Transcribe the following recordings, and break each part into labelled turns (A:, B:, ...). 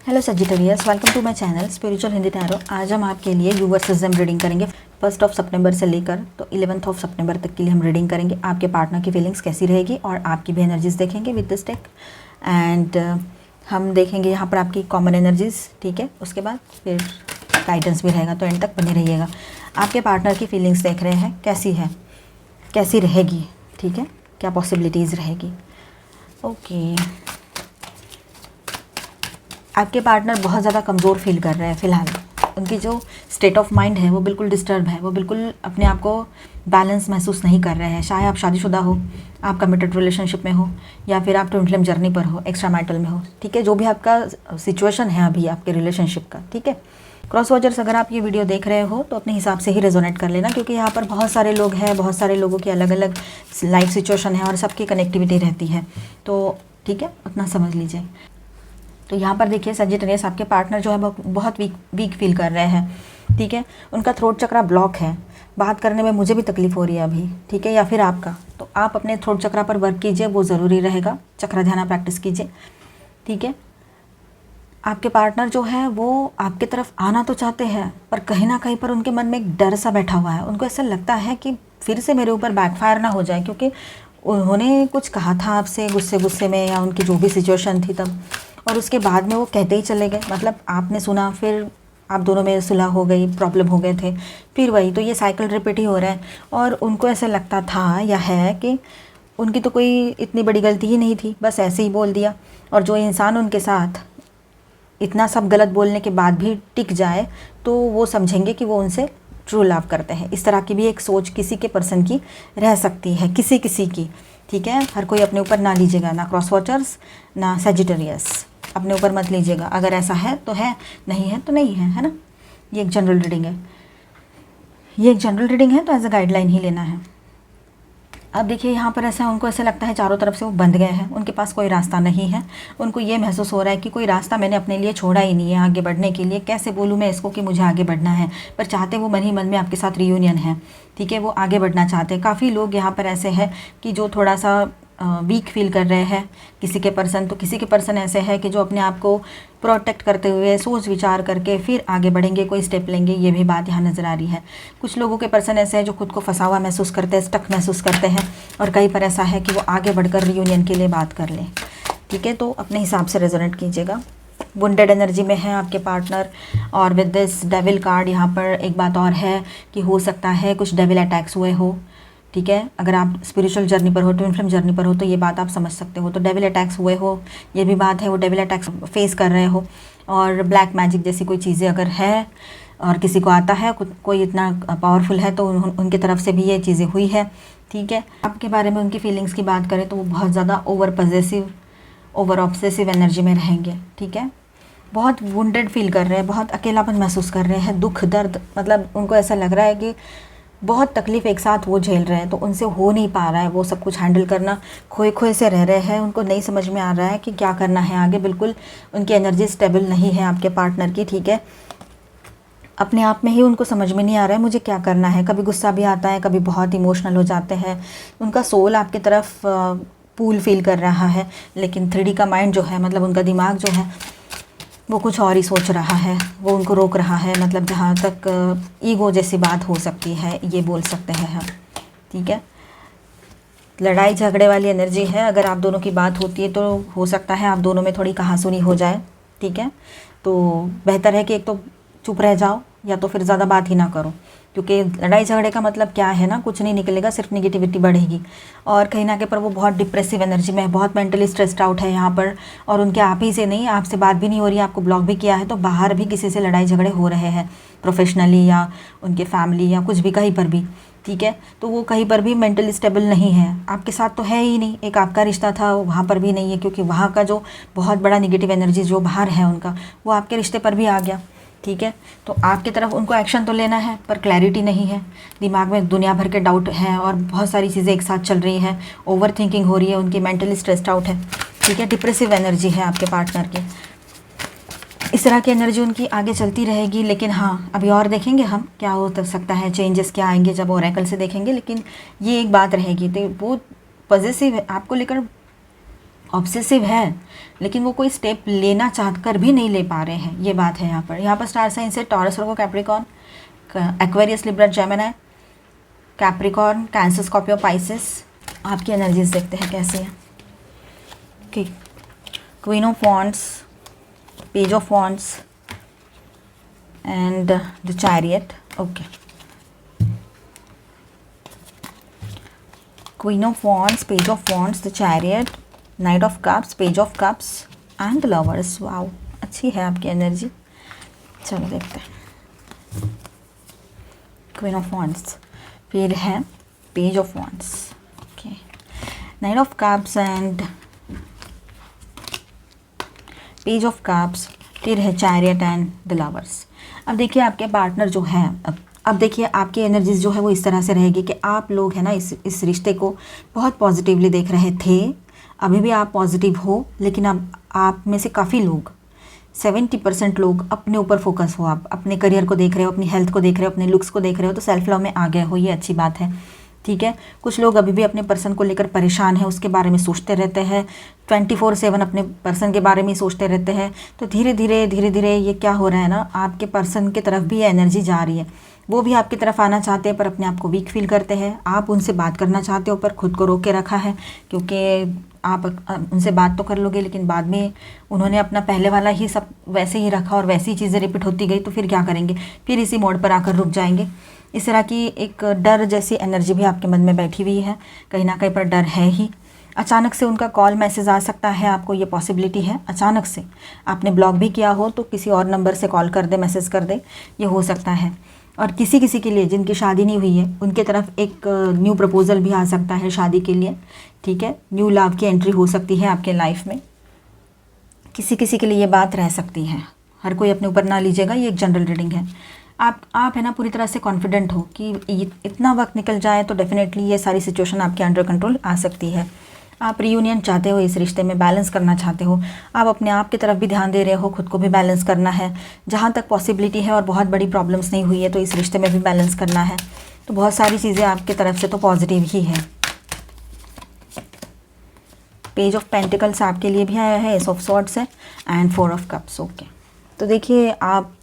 A: Hello Sagittarius, welcome to my channel spiritual Hindi tarot. आज हम आपके लिए यू वर्सेस देम रीडिंग करेंगे। 1 सितंबर से लेकर तो 11 सितंबर तक के लिए हम रीडिंग करेंगे। आपके पार्टनर की फीलिंग्स कैसी रहेगी और आपकी भी एनर्जीज देखेंगे विद दिस टेक। एंड हम देखेंगे यहाँ पर आपकी कॉमन एनर्जीज, ठीक है। उसके बाद फिर गाइडेंस भी रहेगा, तो एंड तक बने रहिएगा। आपके पार्टनर की फीलिंग्स देख रहे हैं, कैसी है, कैसी रहेगी, ठीक है, क्या पॉसिबिलिटीज़ रहेगी। ओके, आपके पार्टनर बहुत ज़्यादा कमज़ोर फील कर रहे हैं फ़िलहाल। उनकी जो स्टेट ऑफ माइंड है वो बिल्कुल डिस्टर्ब है, वो बिल्कुल अपने आप को बैलेंस महसूस नहीं कर रहे हैं। चाहे आप शादीशुदा हो, आप कमिटेड रिलेशनशिप में हो, या फिर आप ट्विन फ्लेम जर्नी पर हो, एक्स्ट्रा मैरिटल में हो, ठीक है। जो भी आपका सिचुएशन है अभी आपके रिलेशनशिप का, ठीक है। क्रॉस वॉचर्स, अगर आप ये वीडियो देख रहे हो तो अपने हिसाब से ही रेजोनेट कर लेना, क्योंकि यहाँ पर बहुत सारे लोग हैं, बहुत सारे लोगों की अलग अलग लाइफ सिचुएशन है और सबकी कनेक्टिविटी रहती है, तो ठीक है, उतना समझ लीजिए। तो यहाँ पर देखिए सजिटेरियस, आपके पार्टनर जो है बहुत वीक फील कर रहे हैं, ठीक है। उनका थ्रोट चक्रा ब्लॉक है, बात करने में मुझे भी तकलीफ हो रही है अभी, ठीक है, या फिर आपका। तो आप अपने थ्रोट चक्रा पर वर्क कीजिए, वो ज़रूरी रहेगा। चक्र ध्यान प्रैक्टिस कीजिए, ठीक है। आपके पार्टनर जो है वो आपके तरफ आना तो चाहते हैं, पर कहीं ना कहीं पर उनके मन में एक डर सा बैठा हुआ है। उनको ऐसा लगता है कि फिर से मेरे ऊपर बैकफायर ना हो जाए, क्योंकि उन्होंने कुछ कहा था आपसे गुस्से में, या उनकी जो भी सिचुएशन थी तब, और उसके बाद में वो कहते ही चले गए। मतलब आपने सुना, फिर आप दोनों में सुलह हो गई, प्रॉब्लम हो गए थे, फिर वही, तो ये साइकिल रिपीट ही हो रहा है। और उनको ऐसा लगता था या है कि उनकी तो कोई इतनी बड़ी गलती ही नहीं थी, बस ऐसे ही बोल दिया। और जो इंसान उनके साथ इतना सब गलत बोलने के बाद भी टिक जाए, तो वो समझेंगे कि वो उनसे ट्रू लव करते हैं। इस तरह की भी एक सोच किसी के पर्सन की रह सकती है, किसी की, ठीक है। हर कोई अपने ऊपर ना लीजिएगा, ना क्रॉस वॉचर्स, ना सजिटेरियस, अपने ऊपर मत लीजिएगा। अगर ऐसा है तो है, नहीं है तो नहीं है ना। ये एक जनरल रीडिंग है, ये एक जनरल रीडिंग है, तो एज अ गाइडलाइन ही लेना है। अब देखिए यहाँ पर ऐसा, उनको ऐसा लगता है चारों तरफ से वो बंध गए हैं, उनके पास कोई रास्ता नहीं है। उनको ये महसूस हो रहा है कि कोई रास्ता मैंने अपने लिए छोड़ा ही नहीं है आगे बढ़ने के लिए। कैसे बोलूँ मैं इसको कि मुझे आगे बढ़ना है, पर चाहते वो मन ही मन में आपके साथ रियूनियन है, ठीक है। वो आगे बढ़ना चाहते हैं। काफ़ी लोग यहाँ पर ऐसे हैं कि जो थोड़ा सा वीक फील कर रहे हैं किसी के पर्सन, तो किसी के पर्सन ऐसे है कि जो अपने आप को प्रोटेक्ट करते हुए सोच विचार करके फिर आगे बढ़ेंगे, कोई स्टेप लेंगे। ये भी बात यहाँ नज़र आ रही है। कुछ लोगों के पर्सन ऐसे हैं जो खुद को फंसा हुआ महसूस करते हैं, स्टक महसूस करते हैं, और कहीं पर ऐसा है कि वो आगे बढ़कर रियूनियन के लिए बात कर लें, ठीक है। तो अपने हिसाब से रेजोनेट कीजिएगा। वुंडेड एनर्जी में है आपके पार्टनर, और विद दिस डेविल कार्ड यहाँ पर एक बात और है कि हो सकता है कुछ डेविल अटैक्स हुए हो, ठीक है। अगर आप स्पिरिचुअल जर्नी पर हो, ट्विन फ्लेम जर्नी पर हो, तो ये बात आप समझ सकते हो। तो डेविल अटैक्स हुए हो, ये भी बात है, वो डेविल अटैक्स फेस कर रहे हो। और ब्लैक मैजिक जैसी कोई चीज़ें अगर है और किसी को आता है, कोई इतना पावरफुल है, तो उनकी तरफ से भी ये चीज़ें हुई है, ठीक है। आपके बारे में उनकी फीलिंग्स की बात करें तो वो बहुत ज़्यादा over possessive, over obsessive energy में रहेंगे, ठीक है। बहुत वुंडेड फील कर रहे हैं, बहुत अकेलापन महसूस कर रहे हैं, दुख दर्द, मतलब उनको ऐसा लग रहा है कि बहुत तकलीफ एक साथ वो झेल रहे हैं, तो उनसे हो नहीं पा रहा है वो सब कुछ हैंडल करना। खोए खोए से रह रहे हैं, उनको नहीं समझ में आ रहा है कि क्या करना है आगे। बिल्कुल उनकी एनर्जी स्टेबल नहीं है आपके पार्टनर की, ठीक है। अपने आप में ही उनको समझ में नहीं आ रहा है मुझे क्या करना है। कभी गुस्सा भी आता है, कभी बहुत इमोशनल हो जाते हैं। उनका सोल आपकी तरफ पूल फील कर रहा है, लेकिन 3D का माइंड जो है, मतलब उनका दिमाग जो है, वो कुछ और ही सोच रहा है, वो उनको रोक रहा है। मतलब जहाँ तक ईगो जैसी बात हो सकती है, ये बोल सकते हैं हम, ठीक है। लड़ाई झगड़े वाली एनर्जी है। अगर आप दोनों की बात होती है तो हो सकता है आप दोनों में थोड़ी कहासुनी हो जाए, ठीक है। तो बेहतर है कि एक तो चुप रह जाओ, या तो फिर ज़्यादा बात ही ना करो, क्योंकि लड़ाई झगड़े का मतलब क्या है ना, कुछ नहीं निकलेगा, सिर्फ निगेटिविटी बढ़ेगी। और कहीं ना कहीं पर वो बहुत डिप्रेसिव एनर्जी में है, बहुत मेंटली स्ट्रेस्ड आउट है यहाँ पर। और उनके आप ही से नहीं, आपसे बात भी नहीं हो रही है, आपको ब्लॉक भी किया है, तो बाहर भी किसी से लड़ाई झगड़े हो रहे हैं, प्रोफेशनली या उनके फैमिली या कुछ भी, कहीं पर भी, ठीक है। तो वो कहीं पर भी मेंटली स्टेबल नहीं है। आपके साथ तो है ही नहीं, एक आपका रिश्ता था वहाँ पर भी नहीं है, क्योंकि वहाँ का जो बहुत बड़ा निगेटिव एनर्जी जो बाहर है उनका, वो आपके रिश्ते पर भी आ गया, ठीक है। तो आपकी तरफ उनको एक्शन तो लेना है, पर क्लैरिटी नहीं है। दिमाग में दुनिया भर के डाउट हैं और बहुत सारी चीज़ें एक साथ चल रही हैं। ओवर थिंकिंग हो रही है, उनकी मेंटली स्ट्रेस्ड आउट है, ठीक है। डिप्रेसिव एनर्जी है आपके पार्टनर की। इस तरह की एनर्जी उनकी आगे चलती रहेगी। लेकिन हाँ, अभी और देखेंगे हम क्या हो सकता है, चेंजेस क्या आएंगे जब ओरेकल से देखेंगे। लेकिन ये एक बात रहेगी, तो वो पॉजिटिव है आपको लेकर, ऑब्सेसिव है, लेकिन वो कोई स्टेप लेना चाह कर भी नहीं ले पा रहे हैं, ये बात है यहाँ पर। यहाँ पर स्टार साइन से Taurus, Virgo, Capricorn, Aquarius, Libra, Gemini, Capricorn, Cancer, Scorpio, Pisces. आपकी एनर्जीज देखते हैं कैसे हैं। Okay, queen of wands, page of wands and the chariot. Okay, queen of wands, page of wands, the chariot, knight of cups, page of cups and lovers. Wow, अच्छी है आपकी energy. चलो देखते हैं। क्वीन ऑफ वॉन्ड्स, फिर है page of wands, okay, night of cups and page of cups, फिर है चैरियट एंड द लवर्स। अब देखिए आपके पार्टनर जो है, अब देखिए आपकी एनर्जीज जो है वो इस तरह से रहेगी कि आप लोग है ना इस रिश्ते को बहुत पॉजिटिवली देख रहे थे, अभी भी आप पॉजिटिव हो, लेकिन अब आप में से काफ़ी लोग 70% लोग अपने ऊपर फोकस हो, आप अपने करियर को देख रहे हो, अपनी हेल्थ को देख रहे हो, अपने लुक्स को देख रहे हो, तो सेल्फ लव में आ गए हो, ये अच्छी बात है। ठीक है, कुछ लोग अभी भी अपने पर्सन को लेकर परेशान हैं, उसके बारे में सोचते रहते हैं, 24/7 अपने पर्सन के बारे में सोचते रहते हैं। तो धीरे धीरे ये क्या हो रहा है ना, आपके पर्सन की तरफ भी ये एनर्जी जा रही है, वो भी आपकी तरफ आना चाहते हैं पर अपने आप को वीक फील करते हैं। आप उनसे बात करना चाहते हो पर खुद को रोक के रखा है, क्योंकि आप उनसे बात तो कर लोगे लेकिन बाद में उन्होंने अपना पहले वाला ही सब वैसे ही रखा और वैसी चीज़ें रिपीट होती गई, तो फिर क्या करेंगे, फिर इसी मोड पर आकर रुक जाएंगे। इस तरह की एक डर जैसी एनर्जी भी आपके मन में बैठी हुई है, कहीं ना कहीं पर डर है ही। अचानक से उनका कॉल मैसेज आ सकता है आपको, ये पॉसिबिलिटी है। अचानक से आपने ब्लॉक भी किया हो तो किसी और नंबर से कॉल कर दे, मैसेज कर दे, ये हो सकता है। और किसी किसी के लिए जिनकी शादी नहीं हुई है उनके तरफ एक न्यू प्रपोज़ल भी आ सकता है शादी के लिए। ठीक है, न्यू लव की एंट्री हो सकती है आपके लाइफ में। किसी किसी के लिए ये बात रह सकती है, हर कोई अपने ऊपर ना लीजिएगा, ये एक जनरल रीडिंग है। आप है ना पूरी तरह से कॉन्फिडेंट हो कि इतना वक्त निकल जाए तो डेफिनेटली ये सारी सिचुएशन आपके अंडर कंट्रोल आ सकती है। आप रियूनियन चाहते हो, इस रिश्ते में बैलेंस करना चाहते हो, आप अपने आप की तरफ भी ध्यान दे रहे हो, खुद को भी बैलेंस करना है जहाँ तक पॉसिबिलिटी है, और बहुत बड़ी प्रॉब्लम्स नहीं हुई है तो इस रिश्ते में भी बैलेंस करना है। तो बहुत सारी चीज़ें आपकी तरफ से तो पॉजिटिव ही है। पेज ऑफ पेंटिकल्स आपके लिए भी आया है, एस ऑफ सॉर्ड्स है एंड 4 ऑफ कप्स। ओके, तो देखिए आप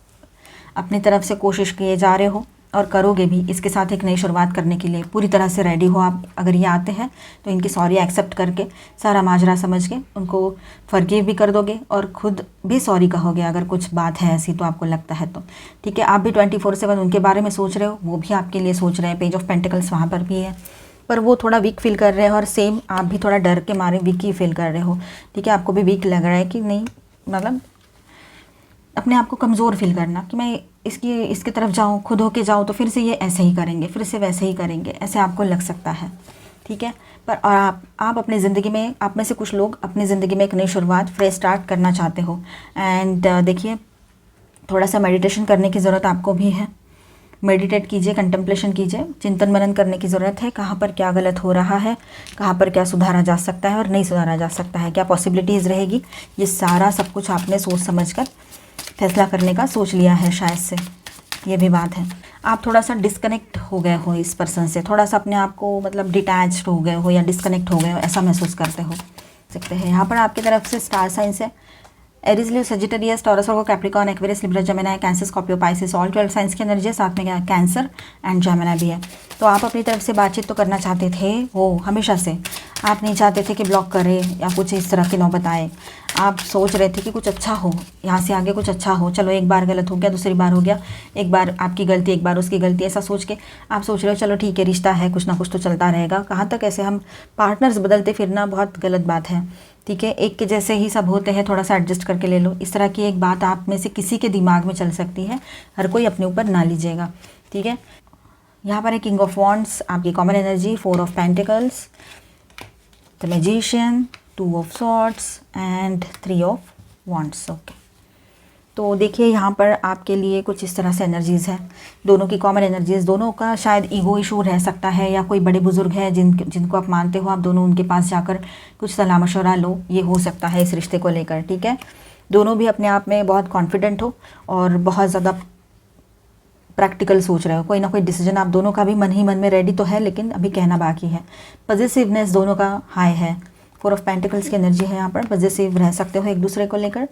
A: अपनी तरफ से कोशिश किए जा रहे हो और करोगे भी, इसके साथ एक नई शुरुआत करने के लिए पूरी तरह से रेडी हो आप। अगर ये आते हैं तो इनकी सॉरी एक्सेप्ट करके, सारा माजरा समझ के उनको फॉरगिव भी कर दोगे और खुद भी सॉरी कहोगे अगर कुछ बात है ऐसी तो आपको लगता है तो। ठीक है, आप भी 24/7 उनके बारे में सोच रहे हो, वो भी आपके लिए सोच रहे हैं। पेज ऑफ पेंटिकल्स वहाँ पर भी है, पर वो थोड़ा वीक फील कर रहे हैं और सेम आप भी थोड़ा डर के मारे वीक ही फील कर रहे हो। ठीक है, आपको भी वीक लग रहा है कि नहीं, मतलब अपने आप को कमज़ोर फील करना कि मैं इसकी तरफ जाऊँ, खुद होके जाऊँ तो फिर से ये ऐसे ही करेंगे, फिर से वैसे ही करेंगे, ऐसे आपको लग सकता है। ठीक है, पर और आप अपनी ज़िंदगी में, आप में से कुछ लोग अपनी ज़िंदगी में एक नई शुरुआत, फ्रेश स्टार्ट करना चाहते हो। एंड देखिए थोड़ा सा मेडिटेशन करने की ज़रूरत आपको भी है। मेडिटेट कीजिए, कंटेम्पलेशन कीजिए, चिंतन मनन करने की ज़रूरत है। कहाँ पर क्या गलत हो रहा है, कहाँ पर क्या सुधारा जा सकता है और नहीं सुधारा जा सकता है, क्या पॉसिबिलिटीज़ रहेगी, ये सारा सब कुछ आपने सोच समझ कर फैसला करने का सोच लिया है शायद से, ये भी बात है। आप थोड़ा सा डिस्कनेक्ट हो गए हो इस पर्सन से, थोड़ा सा अपने आप को मतलब डिटैच्ड हो गए हो या डिस्कनेक्ट हो गए हो, ऐसा महसूस करते हो सकते हैं। यहाँ पर आपकी तरफ से स्टार साइंस है Aries, Leo, Sagittarius, Taurus, Virgo, Capricorn, Aquarius, Libra, Gemini, Cancer, Scorpio, Pisces, all 12 signs की एनर्जी है। साथ में क्या कैंसर एंड जेमिनी भी है। तो आप अपनी तरफ से बातचीत तो करना चाहते थे, वो हमेशा से आप नहीं चाहते थे कि ब्लॉक करे या कुछ इस तरह की नौबत आए। आप सोच रहे थे कि कुछ अच्छा हो, यहाँ से आगे कुछ अच्छा हो। चलो एक बार गलत हो गया, दूसरी बार हो गया, एक बार आपकी गलती, एक बार उसकी गलती, ऐसा सोच के आप सोच रहे हो चलो ठीक है, रिश्ता है, कुछ ना कुछ तो चलता रहेगा। कहाँ तक ऐसे हम पार्टनर्स बदलते फिरना बहुत गलत बात है। ठीक है, एक के जैसे ही सब होते हैं, थोड़ा सा एडजस्ट करके ले लो। इस तरह की एक बात आप में से किसी के दिमाग में चल सकती है, हर कोई अपने ऊपर ना लीजिएगा। ठीक है, यहाँ पर है किंग ऑफ वॉन्ड्स आपकी common energy, 4 of pentacles, the magician, 2 of swords and 3 of wands. Okay, तो देखिए यहाँ पर आपके लिए कुछ इस तरह से एनर्जीज़ है, दोनों की कॉमन एनर्जीज़। दोनों का शायद ईगो इशू रह सकता है, या कोई बड़े बुजुर्ग है जिनको आप मानते हो, आप दोनों उनके पास जाकर कुछ सलाह मशवरा लो, ये हो सकता है इस रिश्ते को लेकर। ठीक है, दोनों भी अपने आप में बहुत कॉन्फिडेंट हो और बहुत ज़्यादा प्रैक्टिकल सोच रहे हो। कोई ना कोई डिसीजन आप दोनों का भी मन ही मन में रेडी तो है, लेकिन अभी कहना बाकी है। पॉजिटिवनेस दोनों का हाई है, 4 ऑफ पेंटिकल्स की एनर्जी है यहाँ पर, पॉजिटिव रह सकते हो एक दूसरे को लेकर,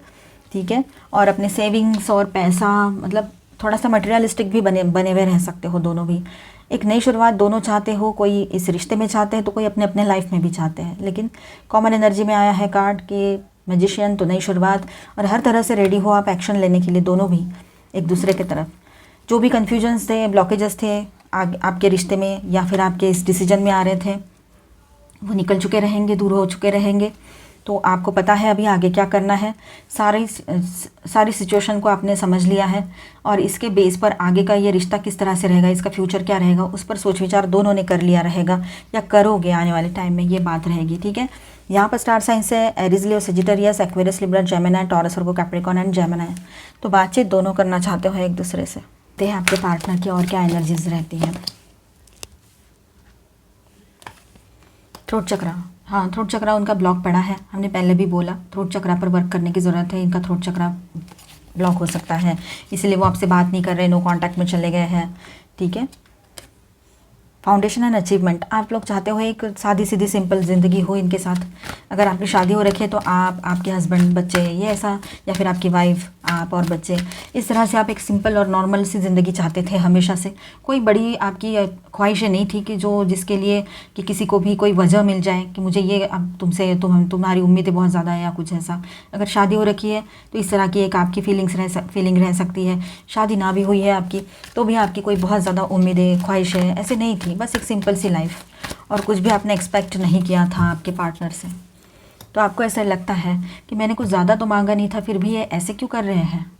A: ठीक है। और अपने सेविंग्स और पैसा, मतलब थोड़ा सा मटेरियलिस्टिक भी बने हुए रह सकते हो दोनों भी। एक नई शुरुआत दोनों चाहते हो, कोई इस रिश्ते में चाहते हैं तो कोई अपने अपने लाइफ में भी चाहते हैं। लेकिन कॉमन एनर्जी में आया है कार्ड कि मैजिशियन, तो नई शुरुआत, और हर तरह से रेडी हो आप एक्शन लेने के लिए दोनों भी एक दूसरे की तरफ। जो भी कन्फ्यूजन्स थे, ब्लॉकेजेस थे आपके रिश्ते में या फिर आपके इस डिसीजन में आ रहे थे, वो निकल चुके रहेंगे, दूर हो चुके रहेंगे। तो आपको पता है अभी आगे क्या करना है। सारी सिचुएशन को आपने समझ लिया है और इसके बेस पर आगे का ये रिश्ता किस तरह से रहेगा, इसका फ्यूचर क्या रहेगा, उस पर सोच विचार दोनों ने कर लिया रहेगा या करोगे आने वाले टाइम में, ये बात रहेगी, ठीक है। यहाँ पर स्टार साइंस है Aries, Leo, Sagittarius, Aquarius, Libra, Gemini, taurus, Virgo, Capricorn and Gemini. तो बातचीत दोनों करना चाहते हो एक दूसरे से। देखते हैं आपके पार्टनर की और क्या एनर्जीज रहती हैं। थ्रोट चक्रा, हाँ थ्रोट चक्रा उनका ब्लॉक पड़ा है, हमने पहले भी बोला थ्रोट चक्रा पर वर्क करने की ज़रूरत है। इनका थ्रोट चक्रा ब्लॉक हो सकता है, इसलिए वो आपसे बात नहीं कर रहे, नो कांटेक्ट में चले गए हैं, ठीक है। फाउंडेशन एंड अचीवमेंट, आप लोग चाहते हो एक सादी सीधी सिंपल ज़िंदगी हो इनके साथ। अगर आपकी शादी हो रखी है तो आप, आपके हस्बैंड, बच्चे, ये ऐसा, या फिर आपकी वाइफ, आप और बच्चे, इस तरह से आप एक सिंपल और नॉर्मल सी ज़िंदगी चाहते थे हमेशा से। कोई बड़ी आपकी ख्वाहिशें नहीं थी कि जो जिसके लिए कि किसी को भी कोई वजह मिल जाए कि मुझे ये अब तुमसे तुम्हारी उम्मीदें बहुत ज़्यादा है या कुछ ऐसा। अगर शादी हो रखी है तो इस तरह की एक आपकी फीलिंग रह सकती है। शादी ना भी हुई है आपकी तो भी आपकी कोई बहुत ज़्यादा उम्मीदें, ख्वाहिशें ऐसे नहीं थी, बस एक सिंपल सी लाइफ, और कुछ भी आपने एक्सपेक्ट नहीं किया था आपके पार्टनर से। तो आपको ऐसा लगता है कि मैंने कुछ ज़्यादा तो मांगा नहीं था, फिर भी ये ऐसे क्यों कर रहे हैं।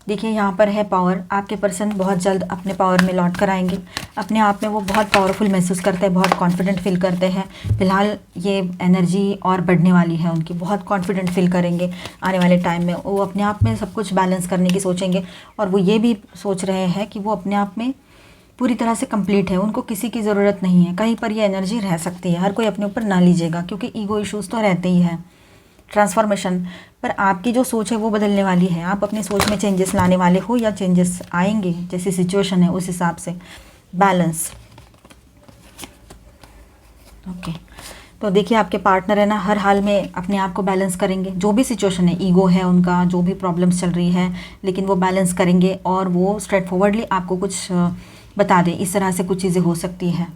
A: देखिए यहाँ पर है पावर, आपके पर्सन बहुत जल्द अपने पावर में लौट कर आएंगे। अपने आप में वो बहुत पावरफुल महसूस करते हैं, बहुत कॉन्फिडेंट फील करते हैं। फिलहाल ये एनर्जी और बढ़ने वाली है उनकी, बहुत कॉन्फिडेंट फील करेंगे आने वाले टाइम में। वो अपने आप में सब कुछ बैलेंस करने की सोचेंगे और वो ये भी सोच रहे हैं कि वो अपने आप में पूरी तरह से कंप्लीट है, उनको किसी की ज़रूरत नहीं है। कहीं पर ये एनर्जी रह सकती है, हर कोई अपने ऊपर ना लीजिएगा क्योंकि ईगो इश्यूज़ तो रहते ही हैं। ट्रांसफॉर्मेशन पर आपकी जो सोच है वो बदलने वाली है, आप अपनी सोच में चेंजेस लाने वाले हो या चेंजेस आएंगे, जैसी सिचुएशन है उस हिसाब से। Balance, okay. तो देखिए आपके पार्टनर है ना, हर हाल में अपने आप को बैलेंस करेंगे, जो भी सिचुएशन है, ईगो है उनका, जो भी प्रॉब्लम्स चल रही है, लेकिन वो बैलेंस करेंगे और वो स्ट्रेट फॉरवर्डली आपको कुछ बता दें, इस तरह से कुछ चीज़ें हो सकती हैं।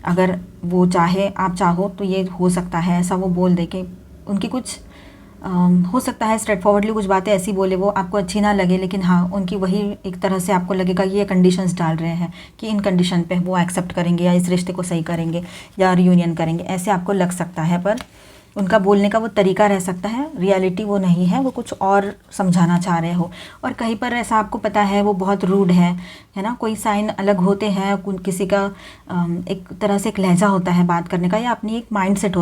A: अगर वो चाहे, आप चाहो तो ये हो सकता है, ऐसा वो बोल दे कि उनकी कुछ हो सकता है स्ट्रेट फॉरवर्डली कुछ बातें ऐसी बोले, वो आपको अच्छी ना लगे, लेकिन हाँ उनकी वही एक तरह से आपको लगेगा ये कंडीशंस डाल रहे हैं कि इन कंडीशन पे वो एक्सेप्ट करेंगे या इस रिश्ते को सही करेंगे या रियूनियन करेंगे, ऐसे आपको लग सकता है। पर उनका बोलने का वो तरीका रह सकता है, रियलिटी वो नहीं है, वो कुछ और समझाना चाह रहे हो। और कहीं पर ऐसा आपको पता है वो बहुत रूड है ना, कोई साइन अलग होते हैं, किसी का एक तरह से एक लहजा होता है बात करने का, या अपनी एक माइंड सेट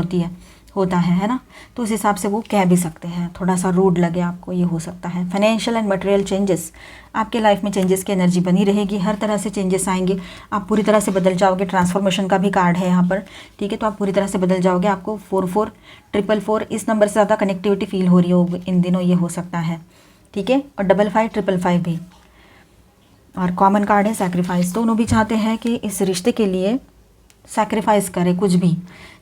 A: होता है ना, तो उस हिसाब से वो कह भी सकते हैं, थोड़ा सा रूड लगे आपको, ये हो सकता है। फाइनेंशियल एंड मटेरियल चेंजेस, आपके लाइफ में चेंजेस की एनर्जी बनी रहेगी, हर तरह से चेंजेस आएंगे, आप पूरी तरह से बदल जाओगे। ट्रांसफॉर्मेशन का भी कार्ड है यहाँ पर, ठीक है, तो आप पूरी तरह से बदल जाओगे। आपको 4444 इस नंबर से ज़्यादा कनेक्टिविटी फील हो रही हो इन दिनों, ये हो सकता है, ठीक है। और 5555 भी, और कॉमन कार्ड है सैक्रिफाइस। दोनों भी चाहते हैं कि इस रिश्ते के लिए सैक्रिफाइस करें, कुछ भी,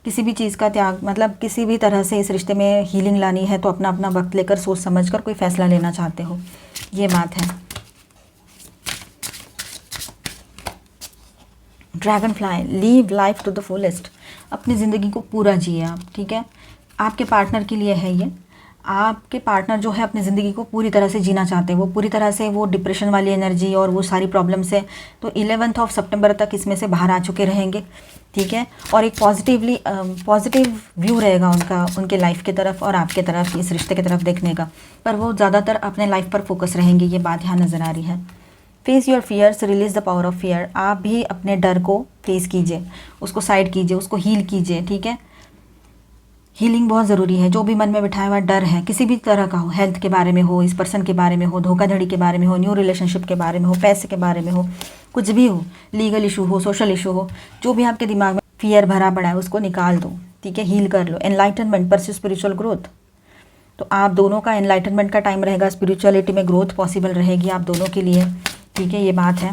A: किसी भी चीज़ का त्याग, मतलब किसी भी तरह से इस रिश्ते में हीलिंग लानी है तो अपना अपना वक्त लेकर सोच समझकर कोई फैसला लेना चाहते हो, ये बात है। Dragonfly, live life to the fullest, अपनी ज़िंदगी को पूरा जिए आप, ठीक है। आपके पार्टनर के लिए है ये, आपके पार्टनर जो है अपनी ज़िंदगी को पूरी तरह से जीना चाहते हैं, वो पूरी तरह से वो डिप्रेशन वाली एनर्जी और वो सारी प्रॉब्लम से तो 11 सितंबर तक इसमें से बाहर आ चुके रहेंगे, ठीक है। और एक पॉजिटिव व्यू रहेगा उनका, उनके लाइफ की तरफ और आपके तरफ, इस रिश्ते की तरफ देखने का, पर वो ज़्यादातर अपने लाइफ पर फोकस रहेंगे, ये बात यहाँ नज़र आ रही है। Face your fears, release the power of fear, आप भी अपने डर को फेस कीजिए, उसको साइड कीजिए, उसको हील कीजिए, ठीक है। हीलिंग बहुत ज़रूरी है, जो भी मन में बिठाया हुआ डर है, किसी भी तरह का हो, हेल्थ के बारे में हो, इस पर्सन के बारे में हो, धोखाधड़ी के बारे में हो, न्यू रिलेशनशिप के बारे में हो, पैसे के बारे में हो, कुछ भी हो, लीगल इशू हो, सोशल इशू हो, जो भी आपके दिमाग में फियर भरा पड़ा है उसको निकाल दो, ठीक है, हील कर लो। एनलाइटनमेंट, परस्यू स्पिरिचुअल ग्रोथ, तो आप दोनों का एनलाइटनमेंट का टाइम रहेगा, स्पिरिचुअलिटी में ग्रोथ पॉसिबल रहेगी आप दोनों के लिए, ठीक है, ये बात है।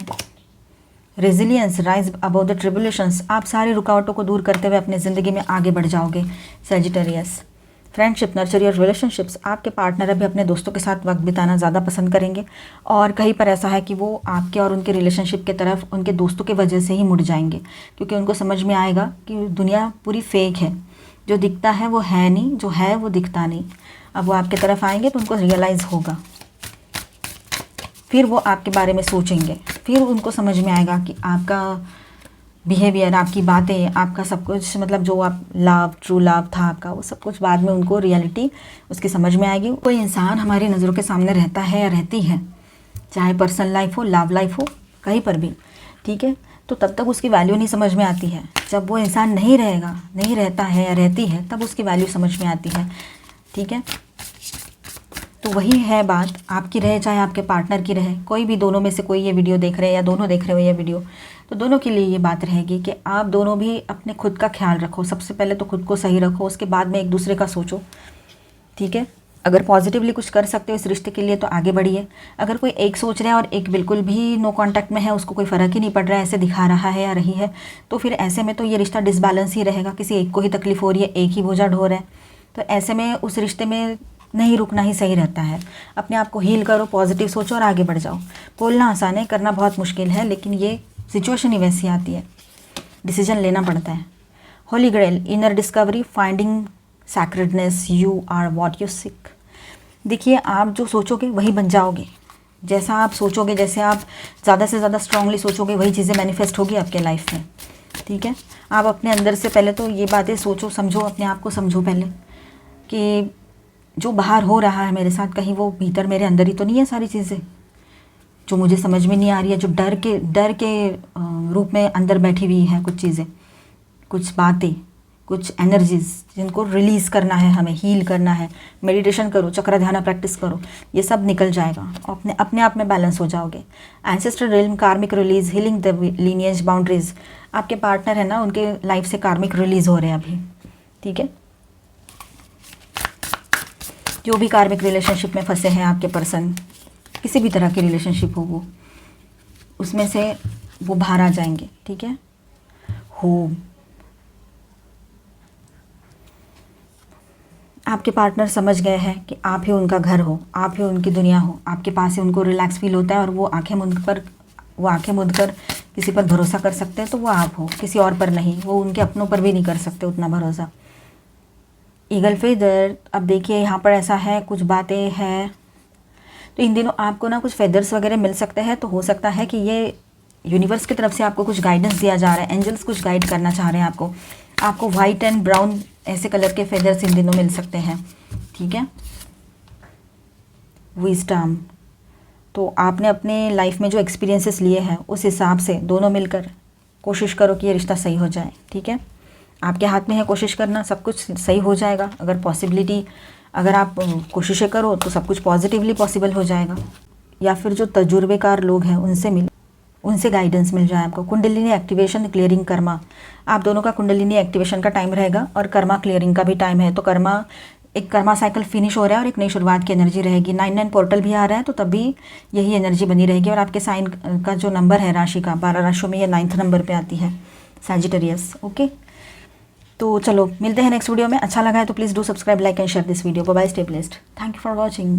A: Resilience, rise about the tribulations, आप सारी रुकावटों को दूर करते हुए अपनी ज़िंदगी में आगे बढ़ जाओगे। Sagittarius, friendship, nurture your relationships, आपके पार्टनर अभी अपने दोस्तों के साथ वक्त बिताना ज़्यादा पसंद करेंगे और कहीं पर ऐसा है कि वो आपके और उनके रिलेशनशिप की तरफ उनके दोस्तों की वजह से ही मुड़ जाएंगे, क्योंकि उनको समझ में आएगा कि दुनिया पूरी फेक है, जो दिखता है वो है नहीं, जो है वो दिखता नहीं। अब वो आपके तरफ आएंगे तो उनको रियलाइज़ होगा, फिर वो आपके बारे में सोचेंगे, फिर उनको समझ में आएगा कि आपका बिहेवियर, आपकी बातें, आपका सब कुछ, मतलब जो आप लव, ट्रू लव था आपका, वो सब कुछ बाद में उनको रियलिटी उसकी समझ में आएगी। कोई इंसान हमारी नज़रों के सामने रहता है या रहती है, चाहे पर्सनल लाइफ हो, लव लाइफ हो, कहीं पर भी, ठीक है, तो तब तक उसकी वैल्यू नहीं समझ में आती है। जब वो इंसान नहीं रहेगा, नहीं रहता है या रहती है, तब उसकी वैल्यू समझ में आती है, ठीक है। तो वही है बात, आपकी रहे चाहे आपके पार्टनर की रहे, कोई भी दोनों में से कोई ये वीडियो देख रहे हैं या दोनों देख रहे हो ये वीडियो, तो दोनों के लिए ये बात रहेगी कि आप दोनों भी अपने खुद का ख्याल रखो। सबसे पहले तो खुद को सही रखो, उसके बाद में एक दूसरे का सोचो, ठीक है। अगर पॉजिटिवली कुछ कर सकते हो इस रिश्ते के लिए तो आगे बढ़िए। अगर कोई एक सोच रहा है और एक बिल्कुल भी नो कांटेक्ट में है, उसको कोई फ़र्क ही नहीं पड़ रहा है, ऐसे दिखा रहा है या रही है, तो फिर ऐसे में तो ये रिश्ता डिसबैलेंस ही रहेगा। किसी एक को ही तकलीफ़ हो रही है, एक ही बोझा ढो रहा है, तो ऐसे में उस रिश्ते में नहीं रुकना ही सही रहता है। अपने आप को हील करो, पॉजिटिव सोचो और आगे बढ़ जाओ। बोलना आसान है, करना बहुत मुश्किल है, लेकिन ये सिचुएशन ही वैसी आती है, डिसीजन लेना पड़ता है। Holy grail, inner discovery, finding sacredness, you are what you seek. देखिए, आप जो सोचोगे वही बन जाओगे। जैसा आप सोचोगे, जैसे आप ज़्यादा से ज़्यादा स्ट्रांगली सोचोगे, वही चीज़ें मैनिफेस्ट होगी आपके लाइफ में, ठीक है। आप अपने अंदर से पहले तो ये बातें सोचो, समझो, अपने आप को समझो पहले कि जो बाहर हो रहा है मेरे साथ, कहीं वो भीतर मेरे अंदर ही तो नहीं है सारी चीज़ें जो मुझे समझ में नहीं आ रही है, जो डर के रूप में अंदर बैठी हुई है कुछ चीज़ें, कुछ बातें, कुछ एनर्जीज जिनको रिलीज़ करना है, हमें हील करना है। मेडिटेशन करो, चक्र ध्यान प्रैक्टिस करो, ये सब निकल जाएगा, अपने आप में बैलेंस हो जाओगे। एंसेस्ट्रल रिल्म, कार्मिक release, healing the lineage boundaries, आपके पार्टनर है ना, उनके लाइफ से कार्मिक रिलीज़ हो रहे हैं अभी, ठीक है। जो भी कार्मिक रिलेशनशिप में फंसे हैं आपके पर्सन, किसी भी तरह की रिलेशनशिप हो वो, उसमें से वो बाहर आ जाएंगे, ठीक है। होम, आपके पार्टनर समझ गए हैं कि आप ही उनका घर हो, आप ही उनकी दुनिया हो, आपके पास ही उनको रिलैक्स फील होता है और वो आंखें मूंद कर किसी पर भरोसा कर सकते हैं, तो वो आप हो, किसी और पर नहीं। वो उनके अपनों पर भी नहीं कर सकते उतना भरोसा। ईगल फेदर, अब देखिए यहाँ पर ऐसा है, कुछ बातें हैं, तो इन दिनों आपको ना कुछ फेदर्स वगैरह मिल सकते हैं, तो हो सकता है कि ये यूनिवर्स की तरफ से आपको कुछ गाइडेंस दिया जा रहा है, एंजल्स कुछ गाइड करना चाह रहे हैं आपको वाइट एंड ब्राउन ऐसे कलर के फेदर्स इन दिनों मिल सकते हैं, ठीक है। विजडम, तो आपने अपने लाइफ में जो एक्सपीरियंसेस लिए हैं उस हिसाब से दोनों मिलकर कोशिश करो कि ये रिश्ता सही हो जाए, ठीक है। आपके हाथ में है कोशिश करना, सब कुछ सही हो जाएगा। अगर आप कोशिशें करो तो सब कुछ पॉजिटिवली पॉसिबल हो जाएगा। या फिर जो तजुर्बेकार लोग हैं उनसे गाइडेंस मिल जाए आपको। कुंडलिनी एक्टिवेशन, क्लियरिंग कर्मा, आप दोनों का कुंडलिनी एक्टिवेशन का टाइम रहेगा और कर्मा क्लियरिंग का भी टाइम है। तो एक कर्मा साइकिल फिनिश हो रहा है और एक नई शुरुआत की एनर्जी रहेगी। 9 पोर्टल भी आ रहा है, तो तब भी यही एनर्जी बनी रहेगी। और आपके साइन का जो नंबर है राशि का, 12 राशियों में ये 9th नंबर पे आती है, सैजिटेरियस। ओके, तो चलो मिलते हैं नेक्स्ट वीडियो में। अच्छा लगा है तो please do subscribe, like and share this video. Bye, stay blessed, thank you for watching.